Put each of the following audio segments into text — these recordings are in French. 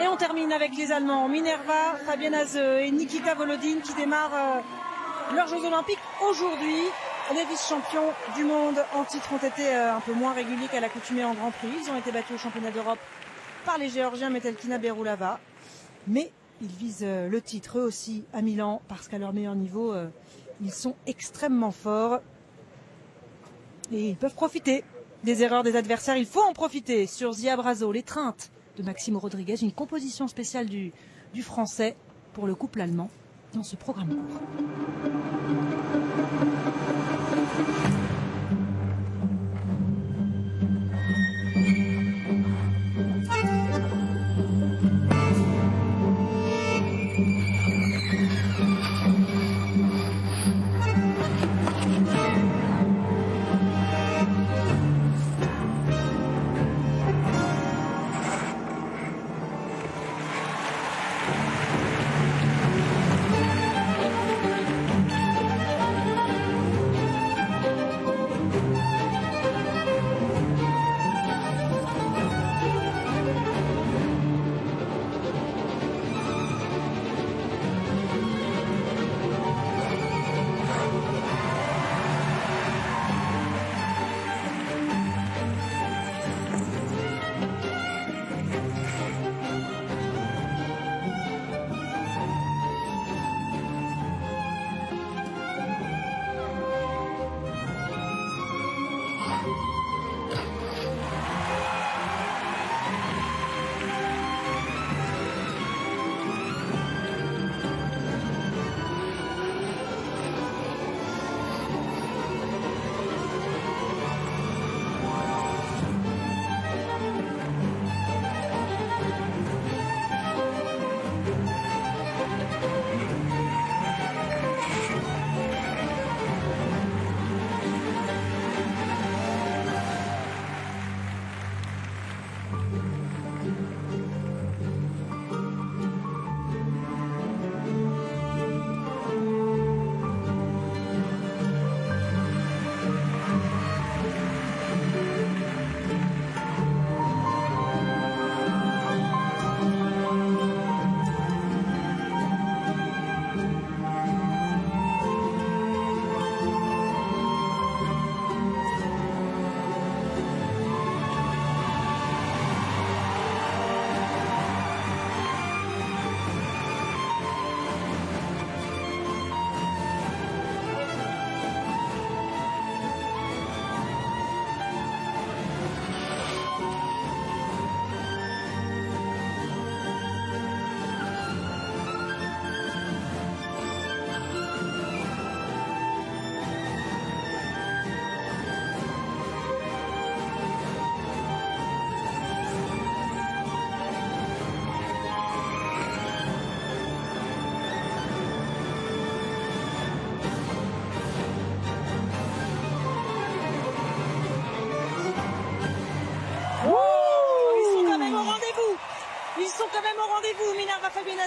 Et on termine avec les Allemands, Minerva, Fabian Hase et Nikita Volodine qui démarrent leurs Jeux Olympiques aujourd'hui. Les vice-champions du monde en titre ont été un peu moins réguliers qu'à l'accoutumée en Grand Prix. Ils ont été battus au championnat d'Europe par les Géorgiens Metelkina Berulava. Mais ils visent le titre eux aussi à Milan parce qu'à leur meilleur niveau, ils sont extrêmement forts. Et ils peuvent profiter des erreurs des adversaires. Il faut en profiter sur Zia Brazo, l'étreinte de Maxime Rodriguez, une composition spéciale du français pour le couple allemand dans ce programme court.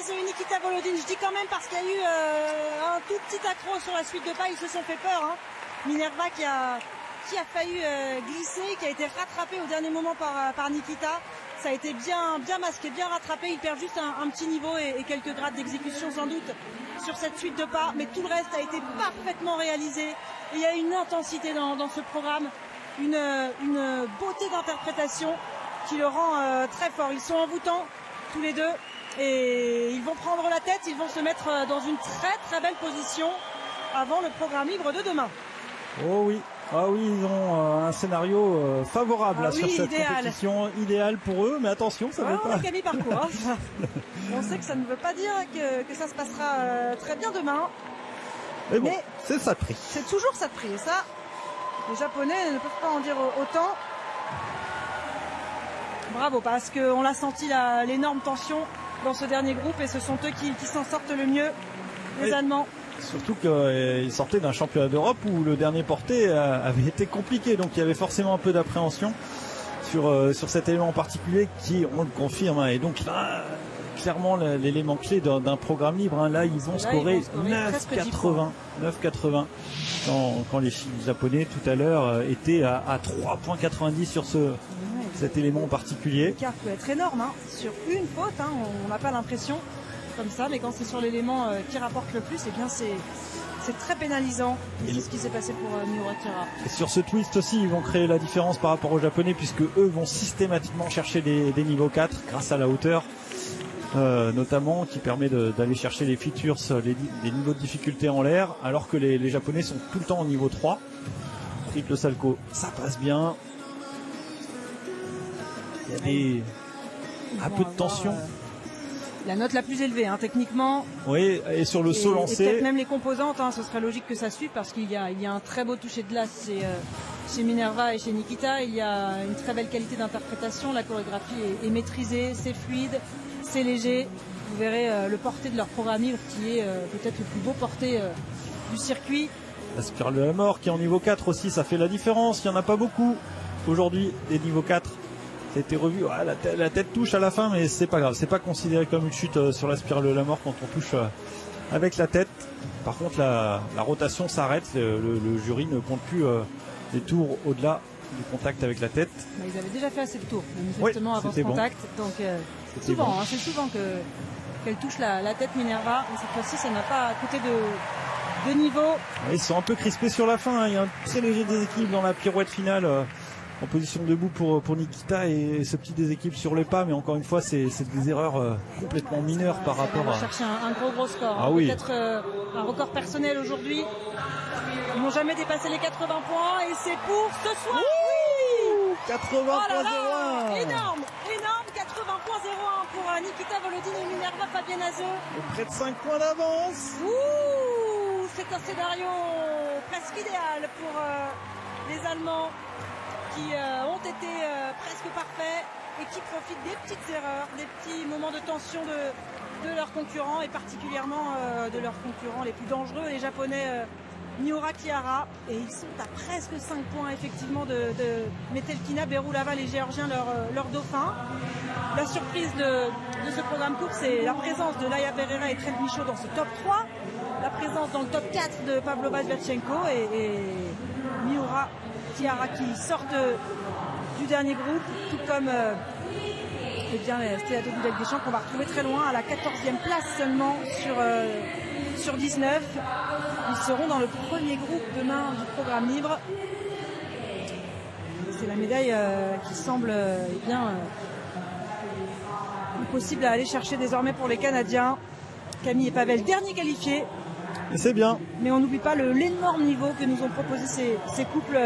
Et Nikita Volodine, je dis quand même parce qu'il y a eu un tout petit accro sur la suite de pas, ils se sont fait peur. Hein. Minerva qui a failli glisser, qui a été rattrapé au dernier moment par Nikita. Ça a été bien masqué, bien rattrapé. Ils perdent juste un petit niveau et quelques grades d'exécution sans doute sur cette suite de pas. Mais tout le reste a été parfaitement réalisé. Et il y a une intensité dans ce programme, une beauté d'interprétation qui le rend très fort. Ils sont envoûtants tous les deux. Et ils vont prendre la tête, ils vont se mettre dans une très très belle position avant le programme libre de demain. Oh oui, ils ont un scénario favorable sur cette compétition, idéal pour eux, mais attention, ça veut pas... On a qu'à mi-parcours. On sait que ça ne veut pas dire que ça se passera très bien demain. Mais c'est ça de prix. C'est toujours ça de prix, et ça, les Japonais ne peuvent pas en dire autant. Bravo, parce qu'on l'a senti l'énorme tension dans ce dernier groupe et ce sont eux qui s'en sortent le mieux, les Allemands. Surtout qu'ils sortaient d'un championnat d'Europe où le dernier porté avait été compliqué, donc il y avait forcément un peu d'appréhension sur cet élément en particulier qui, on le confirme, hein, et donc là, clairement l'élément clé d'un programme libre, hein, là ils ont scoré 9,80 quand les Japonais tout à l'heure étaient à 3,90 sur cet élément en particulier. L'écart peut être énorme, hein. Sur une faute, hein, on n'a pas l'impression comme ça, mais quand c'est sur l'élément qui rapporte le plus, eh bien c'est très pénalisant. Et c'est ce qui s'est passé pour Miura Kihara. Et sur ce twist aussi, ils vont créer la différence par rapport aux Japonais, puisque eux vont systématiquement chercher des niveaux 4 grâce à la hauteur, notamment, qui permet d'aller chercher les features, les niveaux de difficulté en l'air, alors que les Japonais sont tout le temps au niveau 3. Triple salco, ça passe bien. Il y a un peu de tension. La note la plus élevée, hein, techniquement. Oui, et sur le saut lancé. Et peut-être même les composantes, hein, ce serait logique que ça suive parce qu'il y a un très beau toucher de glace chez Minerva et chez Nikita. Il y a une très belle qualité d'interprétation. La chorégraphie est maîtrisée, c'est fluide, c'est léger. Vous verrez le porté de leur programme libre qui est peut-être le plus beau porté du circuit. La spirale de la mort qui est en niveau 4 aussi, ça fait la différence. Il n'y en a pas beaucoup aujourd'hui des niveaux 4. Ça a été revu, la tête touche à la fin, mais c'est pas grave, c'est pas considéré comme une chute sur la spirale de la mort quand on touche avec la tête. Par contre, la rotation s'arrête, le jury ne compte plus les tours au-delà du contact avec la tête. Bah, ils avaient déjà fait assez de tours, justement avant ce contact, donc souvent, bon. Hein, c'est souvent qu'elle touche la tête Minerva, mais cette fois-ci, ça n'a pas coûté de niveau. Ils sont un peu crispés sur la fin, hein. Il y a un très léger déséquilibre dans la pirouette finale. En position debout pour Nikita et ce petit déséquilibre sur les pas, mais encore une fois c'est des erreurs complètement mineures par rapport à... chercher un gros score, ah, oui. Peut-être un record personnel aujourd'hui. Ils n'ont jamais dépassé les 80 points et c'est pour ce soir. Oui, 80.01. Énorme 80.01 pour Nikita Volodine et Minerva Fabienazzo. Près de 5 points d'avance. C'est un scénario presque idéal pour les Allemands qui ont été presque parfaits et qui profitent des petites erreurs, des petits moments de tension de leurs concurrents et particulièrement de leurs concurrents les plus dangereux, les Japonais Miura Kihara. Et ils sont à presque 5 points effectivement de Metelkina, Berulava, les Géorgiens, leur dauphin. La surprise de ce programme court, c'est la présence de Laia Pereira et Trent Michaud dans ce top 3, la présence dans le top 4 de Pavlova Zverchenko et Miura Kihara qui sortent du dernier groupe, tout comme Stéato Gudel-Deschamps qu'on va retrouver très loin à la 14e place seulement sur 19. Ils seront dans le premier groupe demain du programme libre. C'est la médaille qui semble impossible à aller chercher désormais pour les Canadiens. Camille et Pavel, dernier qualifié. C'est bien. Mais on n'oublie pas l'énorme niveau que nous ont proposé ces couples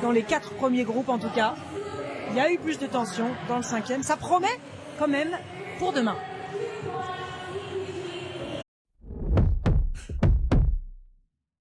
dans les 4 premiers groupes en tout cas. Il y a eu plus de tension dans le 5e. Ça promet quand même pour demain.